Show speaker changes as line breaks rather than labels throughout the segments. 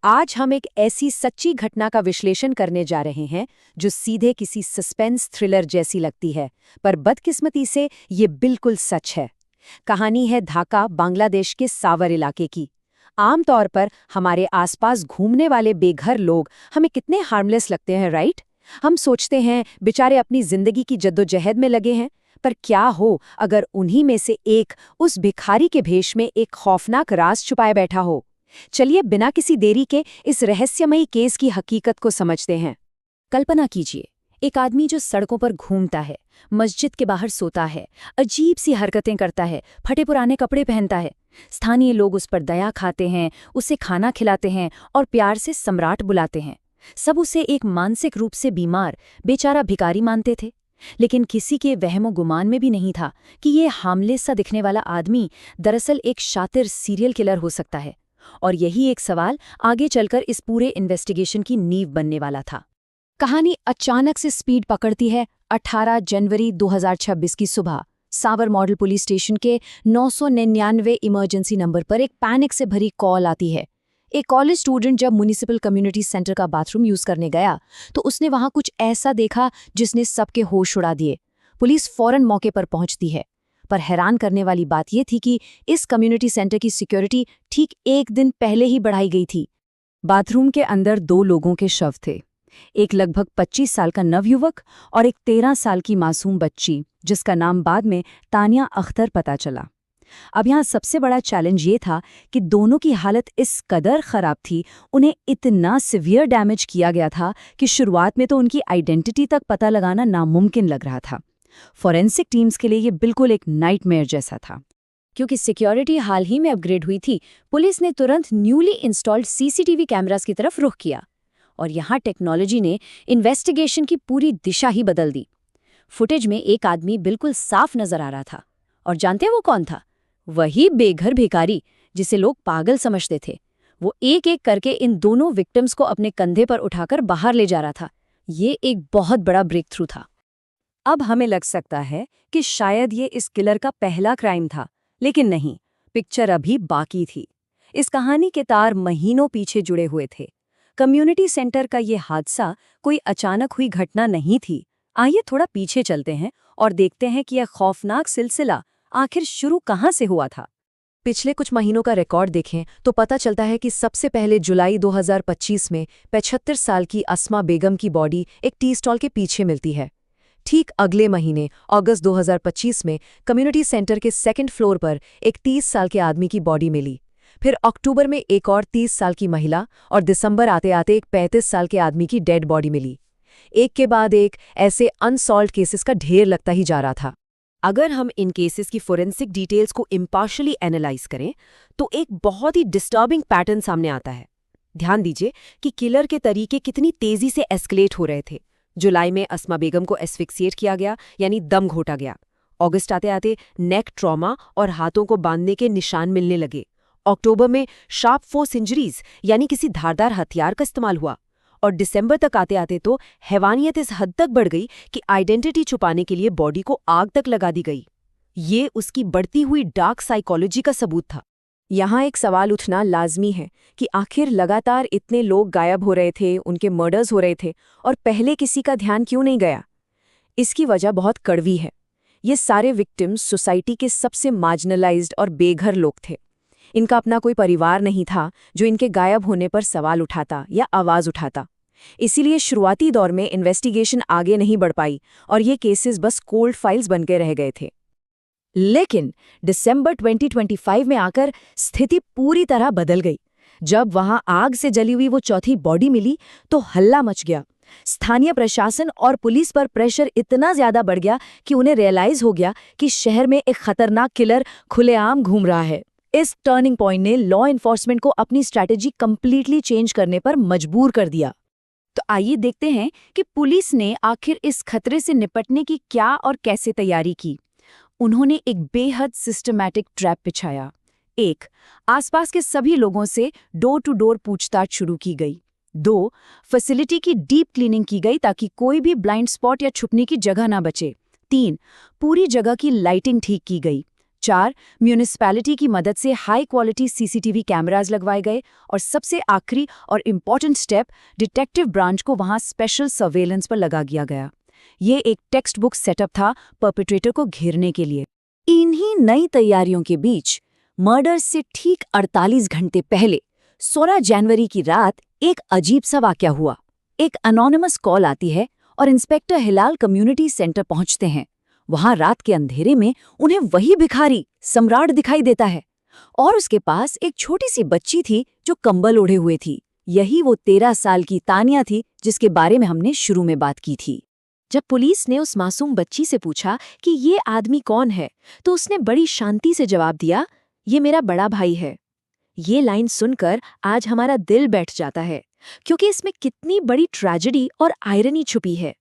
आज हम एक ऐसी सच्ची घटना का विश्लेषण करने जा रहे हैं जो सीधे किसी सस्पेंस थ्रिलर जैसी लगती है, पर बदकिस्मती से ये बिल्कुल सच है। कहानी है ढाका, बांग्लादेश के सावर इलाके की। आमतौर पर हमारे आसपास घूमने वाले बेघर लोग हमें कितने हार्मलेस लगते हैं, राइट? हम सोचते हैं बेचारे अपनी जिंदगी की जद्दोजहद में लगे हैं, पर क्या हो अगर उन्हीं में से एक उस भिखारी के भेष में एक खौफनाक राज छुपाए बैठा हो। चलिए बिना किसी देरी के इस रहस्यमयी केस की हकीकत को समझते हैं। कल्पना कीजिए, एक आदमी जो सड़कों पर घूमता है, मस्जिद के बाहर सोता है, अजीब सी हरकतें करता है, फटे पुराने कपड़े पहनता है। स्थानीय लोग उस पर दया खाते हैं, उसे खाना खिलाते हैं और प्यार से सम्राट बुलाते हैं। सब उसे एक मानसिक रूप से बीमार बेचारा भिखारी मानते थे। लेकिन किसी के वहमो गुमान में भी नहीं था कि ये हार्मलेस सा दिखने वाला आदमी दरअसल एक शातिर सीरियल किलर हो सकता है। और यही एक सवाल आगे चलकर इस पूरे इन्वेस्टिगेशन की नींव बनने वाला था। कहानी अचानक से स्पीड पकड़ती है 18 जनवरी 2026 की सुबह। सावर मॉडल पुलिस स्टेशन के 999 इमरजेंसी नंबर पर एक पैनिक से भरी कॉल आती है। एक कॉलेज स्टूडेंट जब म्युनिसिपल कम्युनिटी सेंटर का बाथरूम यूज करने गया तो उसने वहां कुछ ऐसा देखा जिसने सबके होश उड़ा दिए। पुलिस फौरन मौके पर पहुंचती है, पर हैरान करने वाली बात यह थी कि इस कम्युनिटी सेंटर की सिक्योरिटी ठीक एक दिन पहले ही बढ़ाई गई थी। बाथरूम के अंदर 2 लोगों के शव थे, एक लगभग 25 साल का नवयुवक और एक 13 साल की मासूम बच्ची, जिसका नाम बाद में तानिया अख्तर पता चला। अब यहाँ सबसे बड़ा चैलेंज ये था कि दोनों की हालत इस कदर खराब थी, उन्हें इतना सिवियर डैमेज किया गया था कि शुरुआत में तो उनकी आइडेंटिटी तक पता लगाना नामुमकिन लग रहा था। फॉरेंसिक टीम्स के लिए ये बिल्कुल एक नाइटमेयर जैसा था। क्योंकि सिक्योरिटी हाल ही में अपग्रेड हुई थी, पुलिस ने तुरंत न्यूली इंस्टॉल्ड सीसीटीवी कैमरास की तरफ रुख किया। और यहाँ टेक्नोलॉजी ने इन्वेस्टिगेशन की पूरी दिशा ही बदल दी। फुटेज में एक आदमी बिल्कुल साफ नजर आ रहा था, और जानते हैं वो कौन था? वही बेघर भिखारी जिसे लोग पागल समझते थे। वो एक एक करके इन दोनों विक्टिम्स को अपने कंधे पर उठाकर बाहर ले जा रहा था। ये एक बहुत बड़ा ब्रेक थ्रू था। अब हमें लग सकता है कि शायद ये इस किलर का पहला क्राइम था, लेकिन नहीं, पिक्चर अभी बाकी थी। इस कहानी के तार महीनों पीछे जुड़े हुए थे। कम्युनिटी सेंटर का ये हादसा कोई अचानक हुई घटना नहीं थी। आइए थोड़ा पीछे चलते हैं और देखते हैं कि यह खौफनाक सिलसिला आखिर शुरू कहाँ से हुआ था। पिछले कुछ महीनों का रिकॉर्ड देखें तो पता चलता है कि सबसे पहले जुलाई 2025 में 75 साल की अस्मा बेगम की बॉडी एक टी स्टॉल के पीछे मिलती है। ठीक अगले महीने अगस्त 2025 में कम्युनिटी सेंटर के 2nd फ्लोर पर एक 30 साल के आदमी की बॉडी मिली। फिर अक्टूबर में एक और 30 साल की महिला और दिसंबर आते आते एक 35 साल के आदमी की डेड बॉडी मिली। एक के बाद एक ऐसे अनसॉल्व्ड केसेस का ढेर लगता ही जा रहा था। अगर हम इन केसेस की फोरेंसिक डिटेल्स को इम्पार्शियली एनालाइज करें तो एक बहुत ही डिस्टर्बिंग पैटर्न सामने आता है। ध्यान दीजिए कि किलर के तरीके कितनी तेजी से एस्केलेट हो रहे थे। जुलाई में अस्मा बेगम को एस्फिक्सिएट किया गया, यानी दम घोटा गया। अगस्त आते आते नेक ट्रॉमा और हाथों को बांधने के निशान मिलने लगे। अक्टूबर में शार्प फोर्स इंजरीज, यानी किसी धारदार हथियार का इस्तेमाल हुआ। और दिसंबर तक आते आते तो हैवानियत इस हद तक बढ़ गई कि आइडेंटिटी छुपाने के लिए बॉडी को आग तक लगा दी गई। ये उसकी बढ़ती हुई डार्क साइकोलॉजी का सबूत था। यहाँ एक सवाल उठना लाजमी है कि आखिर लगातार इतने लोग गायब हो रहे थे, उनके मर्डर्स हो रहे थे, और पहले किसी का ध्यान क्यों नहीं गया? इसकी वजह बहुत कड़वी है। ये सारे विक्टिम्स सोसाइटी के सबसे मार्जिनलाइज्ड और बेघर लोग थे। इनका अपना कोई परिवार नहीं था जो इनके गायब होने पर सवाल उठाता या आवाज उठाता। इसीलिए शुरुआती दौर में इन्वेस्टिगेशन आगे नहीं बढ़ पाई और ये केसेस बस कोल्ड फाइल्स बनके रह गए थे। लेकिन दिसंबर 2025 में आकर स्थिति पूरी तरह बदल गई। जब वहां आग से जली हुई वो चौथी बॉडी मिली तो हल्ला मच गया। स्थानीय प्रशासन और पुलिस पर प्रेशर इतना ज्यादा बढ़ गया कि उन्हें रियलाइज हो गया कि शहर में एक खतरनाक किलर खुलेआम घूम रहा है। इस टर्निंग पॉइंट ने लॉ एनफोर्समेंट को अपनी स्ट्रैटेजी कंप्लीटली चेंज करने पर मजबूर कर दिया। तो आइए देखते हैं कि पुलिस ने आखिर इस खतरे से निपटने की क्या और कैसे तैयारी की। उन्होंने एक बेहद सिस्टमैटिक ट्रैप बिछाया। 1. आसपास के सभी लोगों से डोर टू डोर पूछताछ शुरू की गई। 2. फैसिलिटी की डीप क्लीनिंग की गई ताकि कोई भी ब्लाइंड स्पॉट या छुपने की जगह ना बचे। 3. पूरी जगह की लाइटिंग ठीक की गई। 4. म्यूनिसिपैलिटी की मदद से हाई क्वालिटी सीसीटीवी कैमराज लगवाए गए। और सबसे आखिरी और इम्पॉर्टेंट स्टेप, डिटेक्टिव ब्रांच को वहां स्पेशल सर्वेलेंस पर लगा दिया गया। ये एक टेक्स्ट बुक सेटअप था परपेट्रेटर को घेरने के लिए। इन्हीं नई तैयारियों के बीच मर्डर से ठीक 48 घंटे पहले 16 जनवरी की रात एक अजीब सा वाकया हुआ। एक अनोनिमस कॉल आती है और इंस्पेक्टर हिलाल कम्युनिटी सेंटर पहुंचते हैं। वहां रात के अंधेरे में उन्हें वही भिखारी सम्राट दिखाई देता है और उसके पास एक छोटी सी बच्ची थी जो कंबल ओढ़े हुए थी। यही वो 13 साल की तानिया थी जिसके बारे में हमने शुरू में बात की थी। जब पुलिस ने उस मासूम बच्ची से पूछा कि ये आदमी कौन है, तो उसने बड़ी शांति से जवाब दिया, ये मेरा बड़ा भाई है। ये लाइन सुनकर आज हमारा दिल बैठ जाता है, क्योंकि इसमें कितनी बड़ी ट्रेजेडी और आयरनी छुपी है।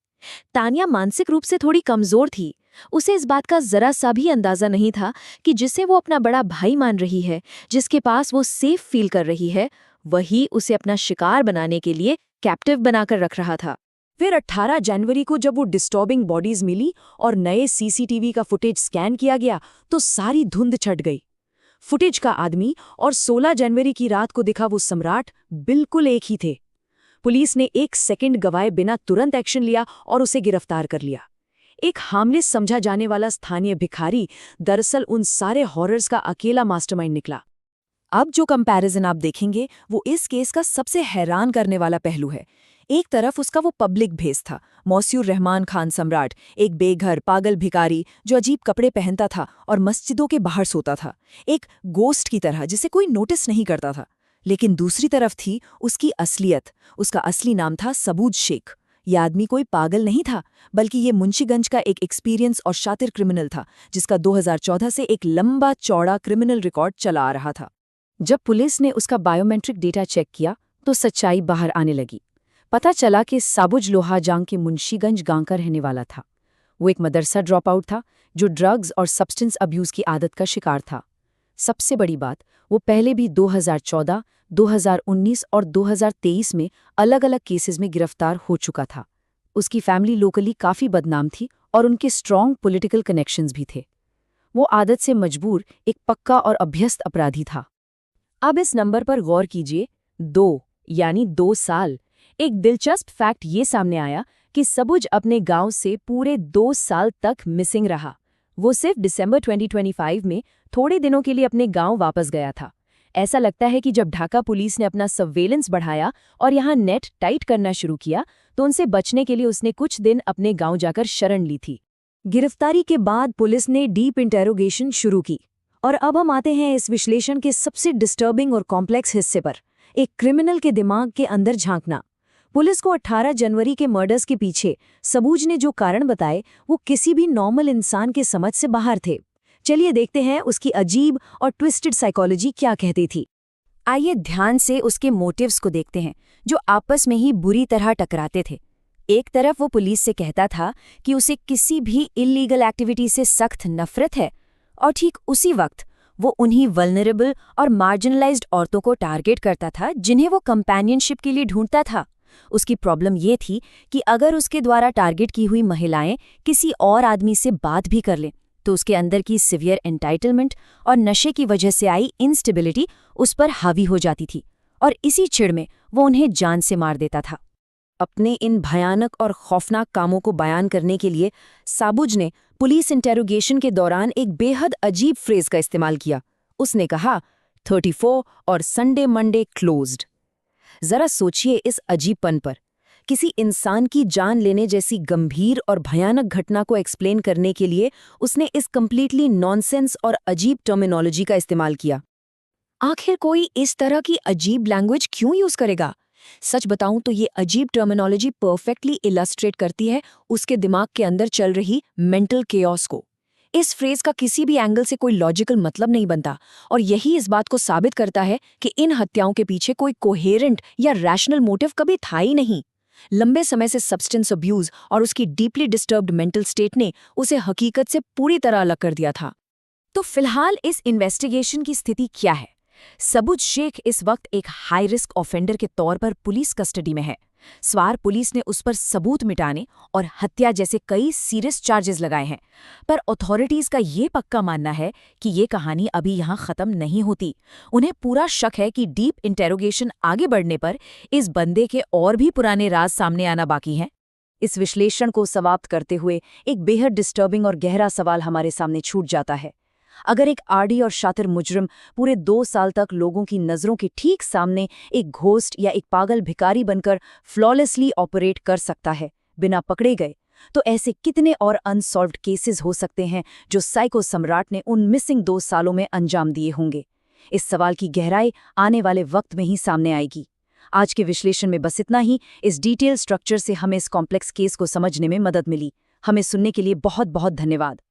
तानिया मानसिक रूप से थोड़ी कमजोर थी। उसे इस बात का जरा सा भी अंदाजा नहीं था कि जिसे वो अपना बड़ा भाई मान रही है, जिसके पास वो सेफ फील कर रही है, वही उसे अपना शिकार बनाने के लिए कैप्टिव बनाकर रख रहा था। फिर 18 जनवरी को जब वो डिस्टर्बिंग बॉडीज मिली और नए सीसीटीवी का फुटेज स्कैन किया गया तो सारी धुंध छट गई। फुटेज का आदमी और 16 जनवरी की रात को दिखा वो सम्राट बिल्कुल एक ही थे। पुलिस ने 1 सेकंड गवाए बिना तुरंत एक्शन लिया और उसे गिरफ्तार कर लिया। एक हार्मलेस समझा जाने वाला स्थानीय भिखारी दरअसल उन सारे हॉरर्स का अकेला मास्टरमाइंड निकला। अब जो कंपैरिजन आप देखेंगे वो इस केस का सबसे हैरान करने वाला पहलू है। एक तरफ उसका वो पब्लिक भेस था, मौसूर रहमान खान सम्राट, एक बेघर पागल भिखारी जो अजीब कपड़े पहनता था और मस्जिदों के बाहर सोता था, एक गोस्ट की तरह जिसे कोई नोटिस नहीं करता था। लेकिन दूसरी तरफ थी उसकी असलियत। उसका असली नाम था सबूज शेख। यह आदमी कोई पागल नहीं था, बल्कि ये मुंशीगंज का एक एक्सपीरियंस और शातिर क्रिमिनल था जिसका 2014 से एक लंबा चौड़ा क्रिमिनल रिकॉर्ड चला आ रहा था। जब पुलिस ने उसका बायोमेट्रिक डेटा चेक किया तो सच्चाई बाहर आने लगी। पता चला कि साबुज लोहाजांग के मुंशीगंज गांव का रहने वाला था। वो एक मदरसा ड्रॉप आउट था जो ड्रग्स और सब्सटेंस अब्यूज की आदत का शिकार था। सबसे बड़ी बात, वो पहले भी 2014, 2019 और 2023 में अलग अलग केसेस में गिरफ्तार हो चुका था। उसकी फैमिली लोकली काफ़ी बदनाम थी और उनके स्ट्रॉन्ग पॉलिटिकल कनेक्शंस भी थे। वो आदत से मजबूर एक पक्का और अभ्यस्त अपराधी था। अब इस नंबर पर गौर कीजिए, 2 यानी 2 साल। एक दिलचस्प फैक्ट ये सामने आया कि सबुज अपने गांव से पूरे 2 साल तक मिसिंग रहा। वो सिर्फ दिसंबर 2025 में थोड़े दिनों के लिए अपने गांव वापस गया था। ऐसा लगता है कि जब ढाका पुलिस ने अपना सर्वेलेंस बढ़ाया और यहाँ नेट टाइट करना शुरू किया तो उनसे बचने के लिए उसने कुछ दिन अपने गांव जाकर शरण ली थी। गिरफ्तारी के बाद पुलिस ने डीप इंटेरोगेशन शुरू की और अब हम आते हैं इस विश्लेषण के सबसे डिस्टर्बिंग और कॉम्प्लेक्स हिस्से पर, एक क्रिमिनल के दिमाग के अंदर झांकना। पुलिस को 18 जनवरी के मर्डर्स के पीछे सबूज ने जो कारण बताए वो किसी भी नॉर्मल इंसान के समझ से बाहर थे। चलिए देखते हैं उसकी अजीब और ट्विस्टेड साइकोलॉजी क्या कहती थी। आइए ध्यान से उसके मोटिव्स को देखते हैं जो आपस में ही बुरी तरह टकराते थे। एक तरफ वो पुलिस से कहता था कि उसे किसी भी इल्लीगल एक्टिविटी से सख्त नफरत है और ठीक उसी वक्त वो उन्हीं वल्नरेबल और मार्जिनलाइज्ड औरतों को टारगेट करता था जिन्हें वो कंपेनियनशिप के लिए ढूंढता था। उसकी प्रॉब्लम ये थी कि अगर उसके द्वारा टारगेट की हुई महिलाएं किसी और आदमी से बात भी कर लें तो उसके अंदर की सिवियर एंटाइटलमेंट और नशे की वजह से आई इंस्टेबिलिटी उस पर हावी हो जाती थी और इसी चिढ़ में वो उन्हें जान से मार देता था। अपने इन भयानक और खौफनाक कामों को बयान करने के लिए साबुज ने पुलिस इंटेरोगेशन के दौरान एक बेहद अजीब फ्रेज का इस्तेमाल किया। उसने कहा 34 और संडे मंडे क्लोज्ड। जरा सोचिए इस अजीबपन पर। किसी इंसान की जान लेने जैसी गंभीर और भयानक घटना को एक्सप्लेन करने के लिए उसने इस कंप्लीटली नॉनसेंस और अजीब टर्मिनोलॉजी का इस्तेमाल किया। आखिर कोई इस तरह की अजीब लैंग्वेज क्यों यूज करेगा? सच बताऊं तो ये अजीब टर्मिनोलॉजी परफेक्टली इलस्ट्रेट करती है उसके दिमाग के अंदर चल रही मेंटल केओस को। इस फ्रेज का किसी भी एंगल से कोई लॉजिकल मतलब नहीं बनता और यही इस बात को साबित करता है कि इन हत्याओं के पीछे कोई कोहेरेंट या रैशनल मोटिव कभी था ही नहीं। लंबे समय से सब्सटेंस अब्यूज और उसकी डीपली डिस्टर्ब्ड मेंटल स्टेट ने उसे हकीकत से पूरी तरह अलग कर दिया था। तो फिलहाल इस इन्वेस्टिगेशन की स्थिति क्या है?
सबूत शेख इस वक्त एक हाई रिस्क ऑफेंडर के तौर पर पुलिस कस्टडी में है। स्वार पुलिस ने उस पर सबूत मिटाने और हत्या जैसे कई सीरियस चार्जेस लगाए हैं। पर अथॉरिटीज का ये पक्का मानना है कि ये कहानी अभी यहाँ खत्म नहीं होती। उन्हें पूरा शक है कि डीप इंटेरोगेशन आगे बढ़ने पर इस बंदे के और भी पुराने राज सामने आना बाकी हैं।
इस विश्लेषण को समाप्त करते हुए एक बेहद डिस्टर्बिंग और गहरा सवाल हमारे सामने छूट जाता है। अगर एक आड़ी और शातिर मुजरिम पूरे 2 साल तक लोगों की नज़रों के ठीक सामने एक घोस्ट या एक पागल भिखारी बनकर फ्लॉलेसली ऑपरेट कर सकता है बिना पकड़े गए, तो ऐसे कितने और अनसॉल्व्ड केसेस हो सकते हैं जो साइको सम्राट ने उन मिसिंग 2 सालों में अंजाम दिए होंगे। इस सवाल की गहराई आने वाले वक्त में ही सामने आएगी। आज के विश्लेषण में बस इतना ही। इस डिटेल स्ट्रक्चर से हमें इस कॉम्प्लेक्स केस को समझने में मदद मिली। हमें सुनने के लिए बहुत बहुत धन्यवाद।